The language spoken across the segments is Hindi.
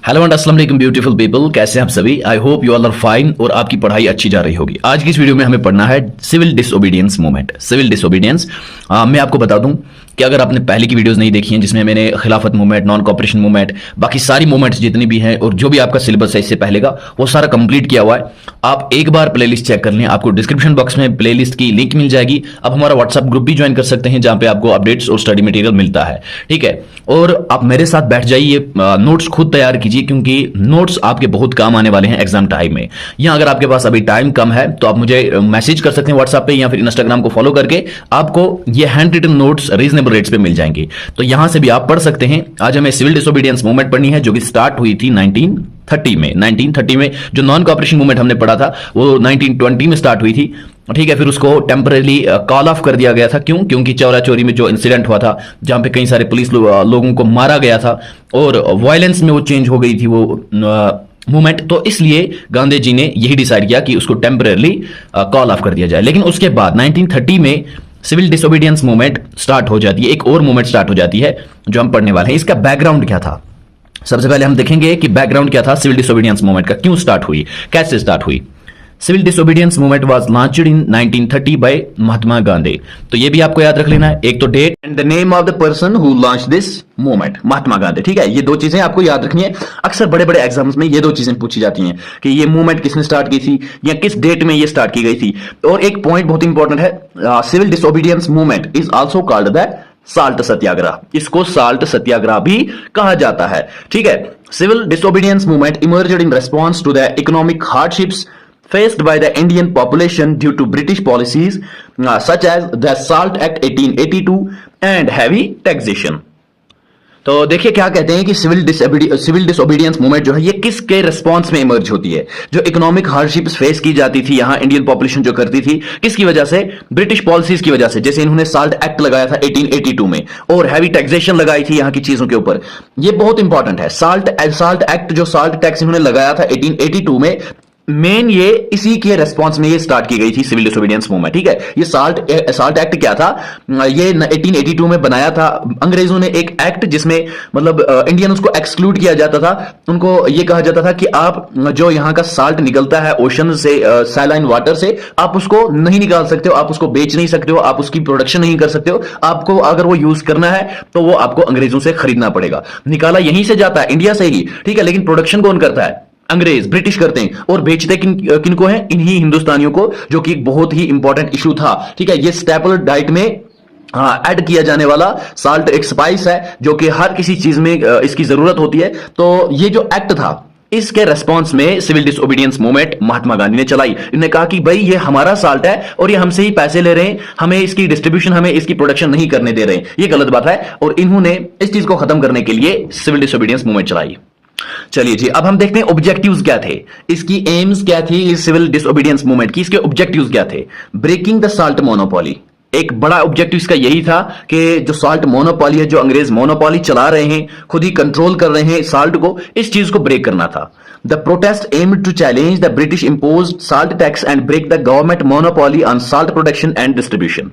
हेलो एंड अस्सलाम वालेकुम ब्यूटीफुल पीपल, कैसे हैं आप सभी। I hope you all are fine और आपकी पढ़ाई अच्छी जा रही होगी। आज की इस वीडियो में हमें पढ़ना है civil disobedience movement. Civil disobedience मैं आपको बता दूं कि अगर आपने पहले की वीडियोस नहीं देखी हैं जिसमें मैंने खिलाफत मूवमेंट, नॉन कॉपरेशन मूवमेंट, बाकी सारी मूवमेंट्स जितनी भी हैं और जो भी आपका सिलेबस है इससे पहले का, वो सारा कंप्लीट किया हुआ है। आप एक बार प्लेलिस्ट चेक कर लें, आपको डिस्क्रिप्शन बॉक्स में प्लेलिस्ट की लिंक मिल जाएगी। आप हमारा व्हाट्सएप ग्रुप भी ज्वाइन कर सकते हैं जहां पे आपको अपडेट्स और स्टडी मटेरियल मिलता है, ठीक है। और आप मेरे साथ बैठ जाइए, नोट्स खुद तैयार कीजिए क्योंकि नोट्स आपके बहुत काम आने वाले हैं एग्जाम टाइम में। या अगर आपके पास अभी टाइम कम है तो आप मुझे मैसेज कर सकते हैं व्हाट्सएप पे या फिर इंस्टाग्राम को फॉलो करके, आपको ये hand written notes reasonable rates पे मिल जाएंगे। तो यहां से भी आप पढ़ सकते हैं। आज हमें सिविल डिसोबीडियंस मूवमेंट पढ़नी है जो कि स्टार्ट हुई थी 1930 में। 1930 में जो नॉन कॉपरेशन मूवमेंट हमने पढ़ा था वो 1920 में स्टार्ट हुई थी, ठीक है। फिर उसको टेम्पररी कॉल ऑफ कर दिया गया था। क्यों? क्योंकि चौरा चोरी में जो इंसिडेंट हुआ था जहां पे कई सारे पुलिस लोगों को मारा गया था और वायलेंस में वो चेंज हो गई थी वो मूवमेंट, तो इसलिए गांधी जी ने यही डिसाइड किया कि उसको टेम्पररी कॉल ऑफ कर दिया जाए। लेकिन उसके बाद 1930 में सिविल डिसोबीडियंस मूवमेंट स्टार्ट हो जाती है, एक और मूवमेंट स्टार्ट हो जाती है जो हम पढ़ने वाले हैं। इसका बैकग्राउंड क्या था, सबसे पहले हम देखेंगे कि बैकग्राउंड क्या था सिविल डिसोबीडियंस मूवमेंट का, क्यों स्टार्ट हुई, कैसे स्टार्ट हुई। Civil disobedience movement was launched in 1930 by Mahatma Gandhi. तो ये भी आपको याद रख लेना है, एक तो date and the name of the person who launched this movement, Mahatma Gandhi, ठीक है। ये दो चीजें आपको याद रखनी है। अक्सर बड़े बड़े एग्जाम्स में ये दो चीजें पूछी जाती हैं कि ये मूवमेंट किसने स्टार्ट की थी या किस डेट में ये स्टार्ट की गई थी। और एक पॉइंट बहुत इंपॉर्टेंट है, civil disobedience movement is also called the salt satyagraha. इसको साल्ट सत्याग्रह भी कहा जाता है, ठीक है। Civil disobedience movement emerged in response to the economic hardships faced by the Indian population due to British policies such as the SALT Act 1882 and heavy taxation। तो देखिए क्या कहते हैं कि सिविल डिसोबीडियंस मूवमेंट जो है ये किसके रिस्पॉन्स में इमर्ज होती है। जो इकोनॉमिक हार्डशिप्स फेस की जाती थी यहां इंडियन पॉपुलेशन जो करती थी, किसकी वजह से? ब्रिटिश पॉलिसीज की वजह से। जैसे इन्होंने साल्ट एक्ट लगाया था 1882 में और हैवी टैक्सेशन लगाई थी यहां की चीजों के ऊपर। ये बहुत इंपॉर्टेंट है। साल्ट एक्ट, जो साल्ट टैक्स इन्होंने लगाया था 1882 में, मेन ये इसी के रेस्पॉन्स में ये स्टार्ट की गई थी सिविल डिसोबीडियंस मूवमेंट, ठीक है। ये साल्ट एक्ट क्या था, ये 1882 में बनाया था अंग्रेजों ने एक एक्ट जिसमें मतलब इंडियंस को एक्सक्लूड किया जाता था। उनको ये कहा जाता था कि आप जो यहां का साल्ट निकलता है ओशन से, सैलाइन वाटर से, आप उसको नहीं निकाल सकते हो, आप उसको बेच नहीं सकते हो, आप उसकी प्रोडक्शन नहीं कर सकते हो। आपको अगर वो यूज करना है तो वो आपको अंग्रेजों से खरीदना पड़ेगा। निकाला यहीं से जाता है, इंडिया से ही, ठीक है। लेकिन प्रोडक्शन कौन करता है? अंग्रेज, ब्रिटिश करते हैं। और बेचते किनको हैं? इन्हीं हिंदुस्तानियों को, जो कि एक बहुत ही इंपॉर्टेंट इशू था, ठीक है। ये स्टेपल डाइट में ऐड किया जाने वाला साल्ट एक स्पाइस है जो कि हर किसी चीज में इसकी जरूरत होती है। तो ये जो एक्ट था इसके रेस्पॉन्स में civil disobedience movement Mahatma Gandhi ने चलाई। इन्होंने कहा कि भाई ये हमारा साल्ट है और ये हमसे ही पैसे ले रहे हैं, हमें इसकी डिस्ट्रीब्यूशन, हमें इसकी प्रोडक्शन नहीं करने दे रहे हैं, ये गलत बात है। और इन्होंने इस चीज को खत्म करने के लिए सिविल डिसोबीडियंस मूवमेंट चलाई। चलिए जी, अब हम देखते हैं ऑब्जेक्टिव्स क्या थे, इसकी एम्स क्या थी इस सिविल डिसोबीडियंस मूवमेंट की, इसके ऑब्जेक्टिव्स क्या थे। ब्रेकिंग द साल्ट मोनोपोली, एक बड़ा ऑब्जेक्टिव इसका यही था कि जो साल्ट मोनोपोली है, जो अंग्रेज मोनोपोली चला रहे हैं, खुद ही कंट्रोल कर रहे हैं साल्ट को, इस चीज को ब्रेक करना था। The protest aimed to challenge the British imposed salt tax and break the government monopoly on salt production and distribution.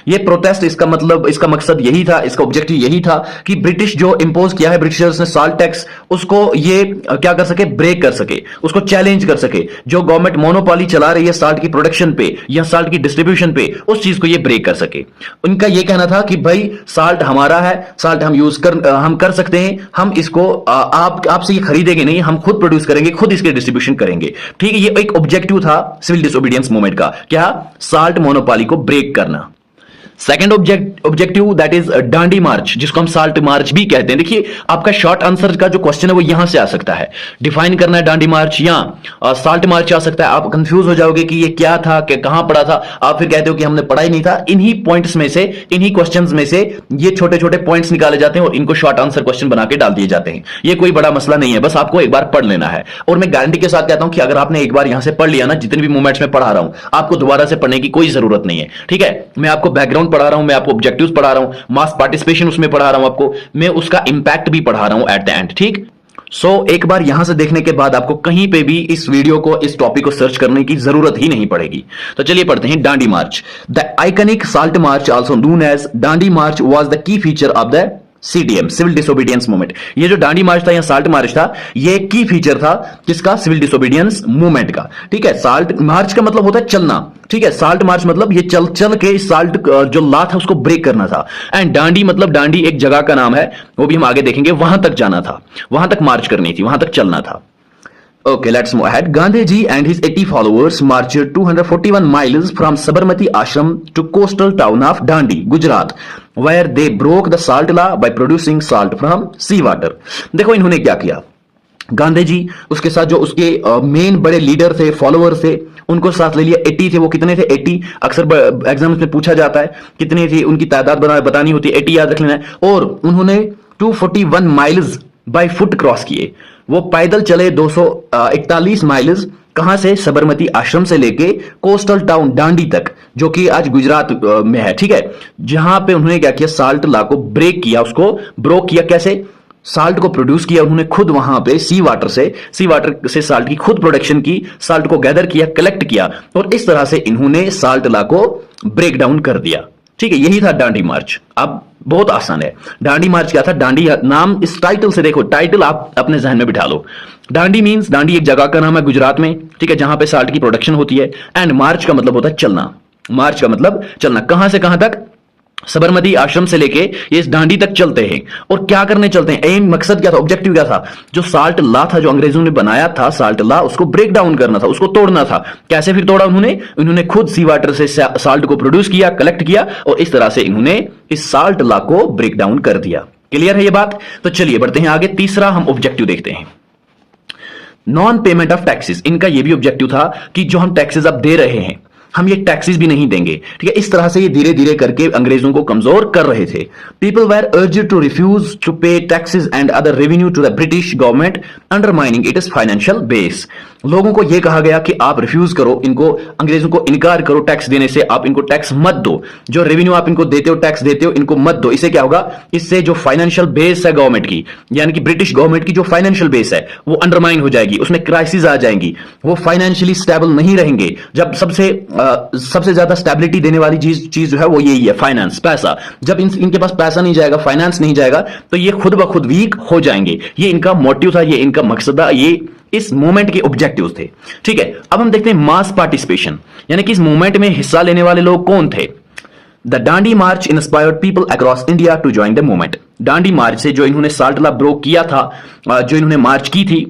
ये प्रोटेस्ट, इसका मतलब, इसका मकसद यही था, इसका ऑब्जेक्टिव यही था कि ब्रिटिश जो इंपोज किया है ब्रिटिशर्स ने साल्ट टैक्स, उसको ये क्या कर सके? ब्रेक कर सके, उसको चैलेंज कर सके। जो गवर्नमेंट मोनोपोली चला रही है साल्ट की प्रोडक्शन पे या साल्ट की डिस्ट्रीब्यूशन पे, उस चीज को ये ब्रेक कर सके। उनका ये कहना था कि भाई साल्ट हमारा है, साल्ट हम कर सकते हैं, हम इसको आपसे ये खरीदेंगे नहीं, हम खुद प्रोड्यूस करेंगे, खुद इसके डिस्ट्रीब्यूशन करेंगे, ठीक है। ये एक ऑब्जेक्टिव था सिविल डिसोबीडियंस मूवमेंट का, क्या? साल्ट मोनोपोली को ब्रेक करना। सेकेंड ऑब्जेक्टिव दैट इज डांडी मार्च, जिसको हम साल्ट मार्च भी कहते हैं। देखिए आपका शॉर्ट आंसर का जो क्वेश्चन है वो यहां से आ सकता है, डिफाइन करना है डांडी मार्च या साल्ट मार्च आ सकता है। आप कंफ्यूज हो जाओगे कि ये क्या था, कि कहां पढ़ा था, आप फिर कहते हो कि हमने पढ़ा ही नहीं था। इन्हीं पॉइंट्स में से, इन्हीं क्वेश्चंस में से ये छोटे छोटे पॉइंट्स निकाले जाते हैं और इनको शॉर्ट आंसर क्वेश्चन बना के डाल दिए जाते हैं। ये कोई बड़ा मसला नहीं है, बस आपको एक बार पढ़ लेना है। और मैं गारंटी के साथ कहता हूं कि अगर आपने एक बार यहां से पढ़ लिया ना, जितने भी मूवमेंट्स में पढ़ा रहा हूं, आपको दोबारा से पढ़ने की कोई जरूरत नहीं है, ठीक है। मैं आपको बैकग्राउंड पढ़ा रहा हूं, मैं आपको ऑब्जेक्टिव्स पढ़ा रहा हूं, मास पार्टिसिपेशन उसमें पढ़ा रहा हूं आपको, मैं उसका इंपैक्ट भी पढ़ा रहा हूं एट द एंड, ठीक। एक बार यहां से देखने के बाद आपको कहीं पे भी इस वीडियो को, इस टॉपिक को सर्च करने की जरूरत ही नहीं पड़ेगी। तो चलिए पढ़ते हैं Dandi march. The iconic salt march also known as Dandi march was the key feature of the CDM, civil disobedience movement. ये जो दांडी मार्च था या साल्ट मार्च था, ये की फीचर था किसका? सिविल डिसोबीडियंस मूवमेंट का। ठीक है, साल्ट मार्च का मतलब होता है चलना। ठीक है, साल्ट मार्च मतलब ये चल चल के साल्ट जो लॉ था उसको ब्रेक करना था। एंड दांडी मतलब दांडी एक जगह का नाम है, वो भी हम आगे देखेंगे, वहां तक जाना था, वहां तक मार्च करनी थी, वहां तक चलना था। Okay, let's move ahead. Gandhiji and his 80 followers marched 241 miles from Sabarmati Ashram to coastal town of Dandi, Gujarat, where they broke the salt law by producing salt from seawater. देखो इन्होंने क्या किया। गांधी जी उसके साथ जो उसके मेन बड़े लीडर थे, फॉलोअर थे, उनको साथ ले लिया। 80 थे। वो कितने थे? 80। अक्सर एग्जाम्स में पूछा जाता है कितने थे, उनकी तादाद बतानी होती है, 80 याद रख लेना है। और उन्होंने 241 माइल्स बाय फुट क्रॉस किए। वो पैदल चले 241 माइल्स। कहां से? सबरमती आश्रम से लेके कोस्टल टाउन दांडी तक, जो कि आज गुजरात में है। ठीक है, जहां पे उन्होंने क्या किया? साल्ट लॉ को ब्रेक किया, उसको ब्रोक किया। कैसे? साल्ट को प्रोड्यूस किया उन्होंने खुद, वहां पे सी वाटर से साल्ट की खुद प्रोडक्शन की, साल्ट को गैदर किया, कलेक्ट किया, और इस तरह से इन्होंने साल्ट लॉ को ब्रेक डाउन कर दिया। ठीक है, यही था दांडी मार्च। अब बहुत आसान है। दांडी मार्च क्या था? दांडी नाम इस टाइटल से देखो, टाइटल आप अपने जहन में बिठा लो। दांडी मींस, दांडी एक जगह का नाम है गुजरात में। ठीक है, जहां पे साल्ट की प्रोडक्शन होती है। एंड मार्च का मतलब होता है चलना। मार्च का मतलब चलना। कहां से कहां तक? सबरमती आश्रम से लेके ये इस दांडी तक चलते हैं। और क्या करने चलते हैं? एम, मकसद क्या था? ऑब्जेक्टिव क्या था? जो साल्ट लॉ था, जो अंग्रेजों ने बनाया था साल्ट लॉ, उसको ब्रेक डाउन करना था, उसको तोड़ना था। कैसे फिर तोड़ा उन्होंने खुद सी वाटर से साल्ट को प्रोड्यूस किया, कलेक्ट किया, और इस तरह से इन्होंने इस साल्ट लॉ को ब्रेक डाउन कर दिया। क्लियर है ये बात? तो चलिए बढ़ते हैं आगे। तीसरा हम ऑब्जेक्टिव देखते हैं, नॉन पेमेंट ऑफ टैक्सेस। इनका यह भी ऑब्जेक्टिव था कि जो हम टैक्सेस अब दे रहे हैं, हम ये टैक्सेस भी नहीं देंगे। ठीक है, इस तरह से ये धीरे धीरे करके अंग्रेजों को कमजोर कर रहे थे। People were urged to refuse to pay taxes and other revenue to the British government, undermining it is financial base. लोगों को यह कहा गया कि आप रिफ्यूज करो, इनको, अंग्रेजों को इनकार करो टैक्स देने से, आप इनको टैक्स मत दो, जो रेवेन्यू आप इनको देते हो, टैक्स देते हो, इनको मत दो। इससे क्या होगा? इससे जो फाइनेंशियल बेस है गवर्नमेंट की, यानी कि ब्रिटिश गवर्नमेंट की जो फाइनेंशियल बेस है, वो अंडरमाइन हो जाएगी, उसमें क्राइसिस आ जाएंगी, वो फाइनेंशियली स्टेबल नहीं रहेंगे। जब सबसे ज्यादा स्टेबिलिटी देने वाली चीज जो है वो यही है, फाइनेंस, पैसा। जब इनके पास पैसा नहीं जाएगा, फाइनेंस नहीं जाएगा, तो ये खुद ब खुद वीक हो जाएंगे। ये इनका मोटिव था, ये इनका मकसद था, ये इस मूवमेंट के ऑब्जेक्टिव्स थे। ठीक है, अब हम देखते हैं मास पार्टिसिपेशन, यानी कि इस मूवमेंट में हिस्सा लेने वाले लोग कौन थे। The Dandi march inspired people across India to join the movement. Dandi march से जो इन्होंने साल्ट लॉ ब्रोक किया था, जो इन्होंने मार्च की थी,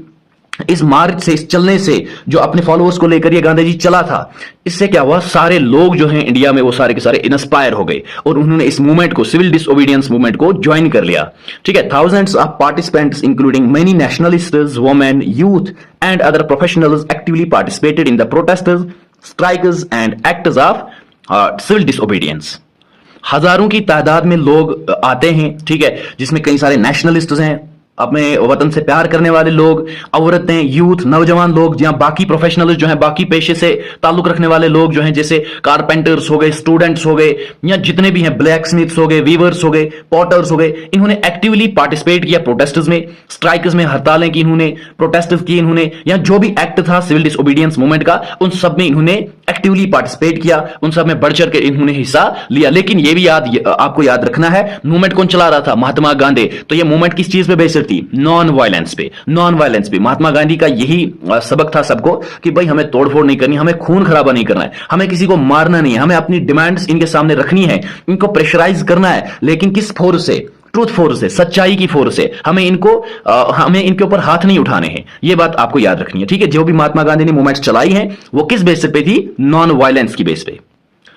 इस मार्च से, इस चलने से, जो अपने फॉलोअर्स को लेकर ये गांधी जी चला था, इससे क्या हुआ? सारे लोग जो हैं इंडिया में, वो सारे के सारे इंस्पायर हो गए और उन्होंने इस मूवमेंट को, सिविल डिसओबीडियंस मूवमेंट को ज्वाइन कर लिया। ठीक है, thousands of participants including many nationalists, women, youth and other professionals actively participated in the protests, strikes and acts of civil disobedience. हजारों की तादाद में लोग आते हैं। ठीक है, जिसमें कई सारे नेशनलिस्ट्स हैं, अपने वतन से प्यार करने वाले लोग, औरतें, यूथ, नौजवान लोग, जहां बाकी प्रोफेशनल्स जो हैं, बाकी पेशे से ताल्लुक रखने वाले लोग जो हैं, जैसे कारपेंटर्स हो गए, स्टूडेंट्स हो गए, या जितने भी हैं, ब्लैक स्मिथ्स हो गए, वीवर्स हो गए, पॉटर्स हो गए, इन्होंने एक्टिवली पार्टिसिपेट किया प्रोटेस्ट्स में, स्ट्राइक्स में, हड़तालें की इन्होंने, प्रोटेस्ट की इन्होंने, या जो भी एक्ट था सिविल डिसओबीडियंस मूवमेंट का, उन सब में इन्होंने एक्टिवली पार्टिसिपेट किया, उन सब में बढ़ चढ़ के इन्होंने हिस्सा लिया। लेकिन यह भी आपको याद रखना है, मूवमेंट कौन चला रहा था? महात्मा गांधी। तो यह मूवमेंट किस चीज पे बेस्ड थी? नॉन वायलेंस पे। नॉन वायलेंस पे महात्मा गांधी का यही सबक था सबको, कि भाई हमें तोड़फोड़ नहीं करनी, हमें खून खराबा नहीं करना है, हमें किसी को मारना नहीं है, हमें अपनी डिमांड्स इनके सामने रखनी है, इनको प्रेशराइज करना है, लेकिन किस फोर्स से? ट्रूथ फोर्स से, सच्चाई की फोर्स से। हमें इनके ऊपर हाथ नहीं उठाने हैं। यह बात आपको याद रखनी है। ठीक है, जो भी महात्मा गांधी ने मूवमेंट्स चलाई हैं, वो किस बेस पे थी? नॉन वायलेंस की बेस पे।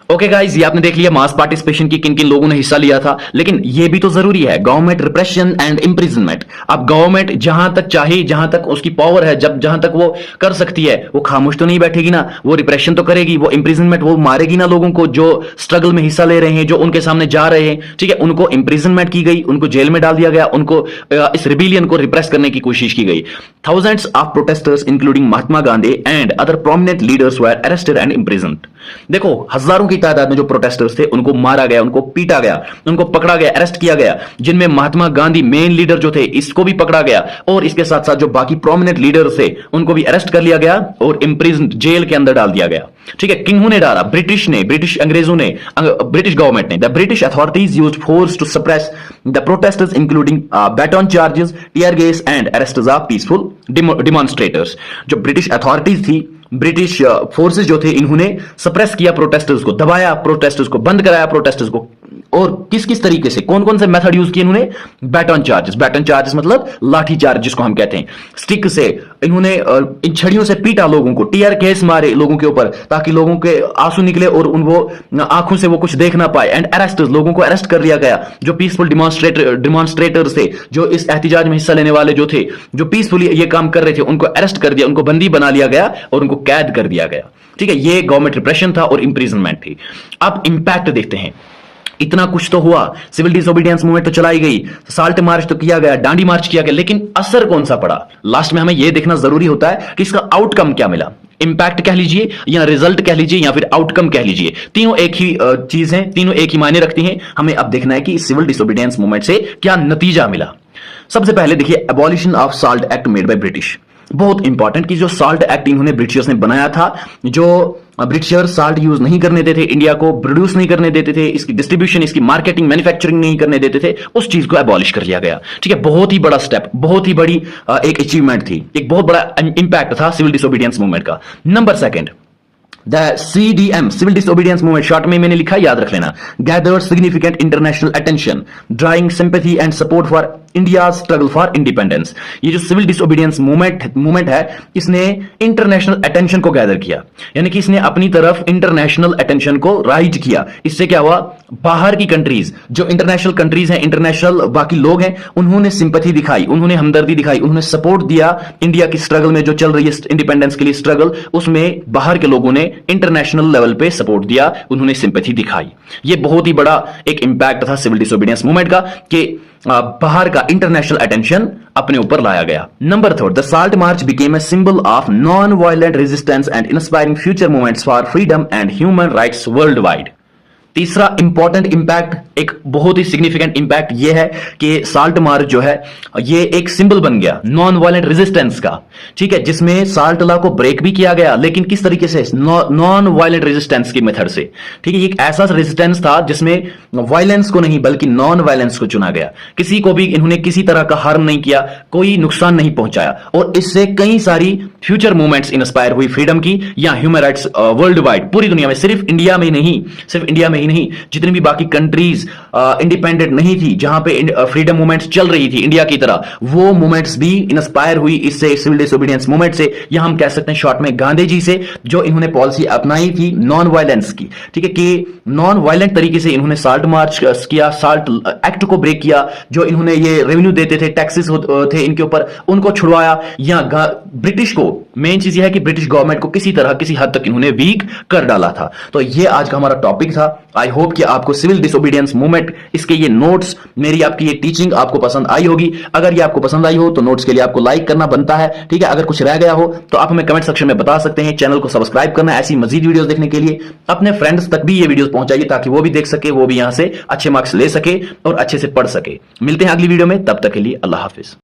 ओके गाइस, ये आपने देख लिया मास पार्टिसिपेशन की, किन किन लोगों ने हिस्सा लिया था। लेकिन ये भी तो जरूरी है, गवर्नमेंट रिप्रेशन एंड इंप्रिजनमेंट। अब गवर्नमेंट जहां तक चाहे, जहां तक उसकी पावर है, जहां तक वो कर सकती है, वो खामोश तो नहीं बैठेगी ना, वो रिप्रेशन तो करेगी, वो इंप्रिजनमेंट, वो मारेगी ना लोगों को जो स्ट्रगल में हिस्सा ले रहे हैं, जो उनके सामने जा रहे हैं। ठीक है, उनको इंप्रिजनमेंट की गई, उनको जेल में डाल दिया गया, उनको इस रिबेलियन को रिप्रेस करने की कोशिश की गई। Thousands of protesters including Mahatma Gandhi and other prominent leaders were arrested and imprisoned. देखो, हजारों की की तादाद में जो प्रोटेस्टर्स थे उनको मारा गया, उनको पीटा गया, उनको पकड़ा गया, अरेस्ट किया गया, जिनमें महात्मा गांधी मेन लीडर जो थे इसको भी पकड़ा गया, और इसके साथ साथ जो बाकी प्रोमिनेंट लीडर्स थे उनको भी अरेस्ट कर लिया गया और इम्प्रिजन जेल के अंदर डाल दिया गया। ठीक है, किन्होंने डाला? ब्रिटिश अंग्रेजों ने, ब्रिटिश गवर्नमेंट ने। The British authorities used force to suppress the protesters including baton charges, tear gas and arrest of peaceful demonstrators. जो ब्रिटिश अथॉरिटीज थी, ब्रिटिश फोर्सेस जो थे, इन्होंने सप्रेस किया प्रोटेस्टर्स को, दबाया प्रोटेस्टर्स को, बंद कराया प्रोटेस्टर्स को। और किस किस तरीके से, कौन कौन से मेथड यूज किए इन्होंने? बैटन चार्जेस मतलब लाठी चार्ज जिसको हम कहते हैं, स्टिक से इन्होंने इन छड़ियों से पीटा लोगों को, टीयर गैस मारे लोगों के ऊपर ताकि लोगों के आंसू निकले और वो आंखों से वो कुछ देख ना पाए। एंड अरेस्ट, लोगों को अरेस्ट कर लिया गया जो पीसफुल डिमॉन्स्ट्रेटर्स थे, जो इस एहतिजाज में हिस्सा लेने वाले जो थे, जो पीसफुली ये काम कर रहे थे, उनको अरेस्ट कर दिया, उनको बंदी बना लिया गया और उनको कैद कर दिया गया। ठीक है, ये गवर्नमेंट रिप्रेशन था और इंप्रिजनमेंट थी। अब इंपैक्ट देखते हैं। इतना कुछ तो हुआ, सिविल डिसोबीडियंस मूवमेंट तो चलाई गई, साल्ट मार्च तो किया गया, डांडी मार्च किया गया, लेकिन असर कौन सा पड़ा? लास्ट में हमें यह देखना जरूरी होता है कि इसका आउटकम क्या मिला। इंपैक्ट कह लीजिए या रिजल्ट कह लीजिए या फिर आउटकम कह लीजिए, तीनों एक ही चीज है, तीनों एक ही मायने रखती हैं। हमें अब देखना है कि सिविल डिसोबीडियंस मूवमेंट से क्या नतीजा मिला। सबसे पहले देखिए, abolition of salt act made by British. बहुत इंपॉर्टेंट कि जो साल्ट एक्ट इन्होंने ब्रिटिशर्स ने बनाया था, जो ब्रिटिशर्स साल्ट यूज नहीं करने देते थे, इंडिया को प्रोड्यूस नहीं करने देते थे, इसकी डिस्ट्रीब्यूशन, इसकी मार्केटिंग, मैन्युफैक्चरिंग नहीं करने देते थे, उस चीज को एबॉलिश कर लिया गया। ठीक है, बहुत ही बड़ा स्टेप, बहुत ही बड़ी एक अचीवमेंट थी, एक बहुत बड़ा इंपैक्ट था सिविल डिसोबीडियंस मूवमेंट का। Number second, the CDM, civil disobedience movement, short में मैंने लिखा, याद रख लेना, gathered significant international attention, drawing sympathy and support for India struggle for independence. ये जो सिविल डिसोबीडियंस मूवमेंट है, इसने इंटरनेशनल अटेंशन को गैदर किया, यानी कि इसने अपनी तरफ इंटरनेशनल अटेंशन को राइज किया। इससे क्या हुआ? बाहर की कंट्रीज, जो इंटरनेशनल कंट्रीज हैं, इंटरनेशनल बाकी लोग हैं, उन्होंने सिंपैथी दिखाई, उन्होंने हमदर्दी दिखाई, उन्होंने सपोर्ट दिया इंडिया की स्ट्रगल में, जो चल रही है इंडिपेंडेंस के लिए स्ट्रगल, उसमें बाहर के लोगों ने इंटरनेशनल लेवल पे सपोर्ट दिया, उन्होंने सिंपैथी दिखाई। ये बहुत ही बड़ा एक इंपैक्ट था सिविल डिसोबीडियंस मूवमेंट का कि बाहर का इंटरनेशनल अटेंशन अपने ऊपर लाया गया। Number third, the salt march became a symbol of non violent resistance and inspiring future movements for freedom and human rights world wide. तीसरा इंपॉर्टेंट इंपैक्ट, एक बहुत ही सिग्निफिकेंट इंपैक्ट ये है कि साल्ट मार्च जो है ये एक सिंबल बन गया नॉन वायलेंट रेजिस्टेंस का। ठीक है, जिसमें साल्ट लॉ को ब्रेक भी किया गया, लेकिन किस तरीके से? नॉन वायलेंट रेजिस्टेंस की मेथड से। ठीक है, ये एक ऐसा रेजिस्टेंस था जिसमें वायलेंस को नहीं बल्कि नॉन वायलेंस को चुना गया। किसी को भी इन्होंने किसी तरह का हार्म नहीं किया, कोई नुकसान नहीं पहुंचाया, और इससे कई सारी फ्यूचर मूवमेंट्स इंस्पायर हुई फ्रीडम की या ह्यूमन राइट्स वर्ल्ड वाइड, पूरी दुनिया में, सिर्फ इंडिया में ही नहीं, जितनी भी बाकी कंट्रीज इंडिपेंडेंट नहीं थी, जहां पे फ्रीडम मूवमेंट्स चल रही थी इंडिया की तरह, वो मूवमेंट्स भी इंस्पायर हुई इससे, सिविल डिसोबीडियंस मूवमेंट से, या हम कह सकते हैं शॉर्ट में गांधी जी से, जो इन्होंने पॉलिसी अपनाई थी नॉन वायलेंस की। ठीक है, कि नॉन वायलेंट तरीके से इन्होंने साल्ट मार्च किया, साल्ट एक्ट को ब्रेक किया, जो इन्होंने ये रेवेन्यू देते थे, टैक्सेस थे इनके ऊपर, उनको छुड़वाया, या ब्रिटिश को, मेन चीज यह है कि ब्रिटिश गवर्नमेंट को किसी तरह किसी हद तक इन्होंने वीक कर डाला था। तो ये आज का हमारा टॉपिक था। आई होप कि आपको सिविल डिसोबीडियंस मूवमेंट, इसके ये नोट्स, मेरी आपकी ये टीचिंग आपको पसंद आई होगी। अगर ये आपको पसंद आई हो तो नोट्स के लिए आपको लाइक करना बनता है। ठीक है, अगर कुछ रह गया हो तो आप हमें कमेंट सेक्शन में बता सकते हैं। चैनल को सब्सक्राइब करना, ऐसी मजीद वीडियोस देखने के लिए अपने फ्रेंड्स तक भी ये वीडियोस पहुंचाइए, ताकि वो भी देख सके, वो भी यहां से अच्छे मार्क्स ले सके और अच्छे से पढ़ सके। मिलते हैं अगली वीडियो में, तब तक के लिए अल्लाह हाफिज।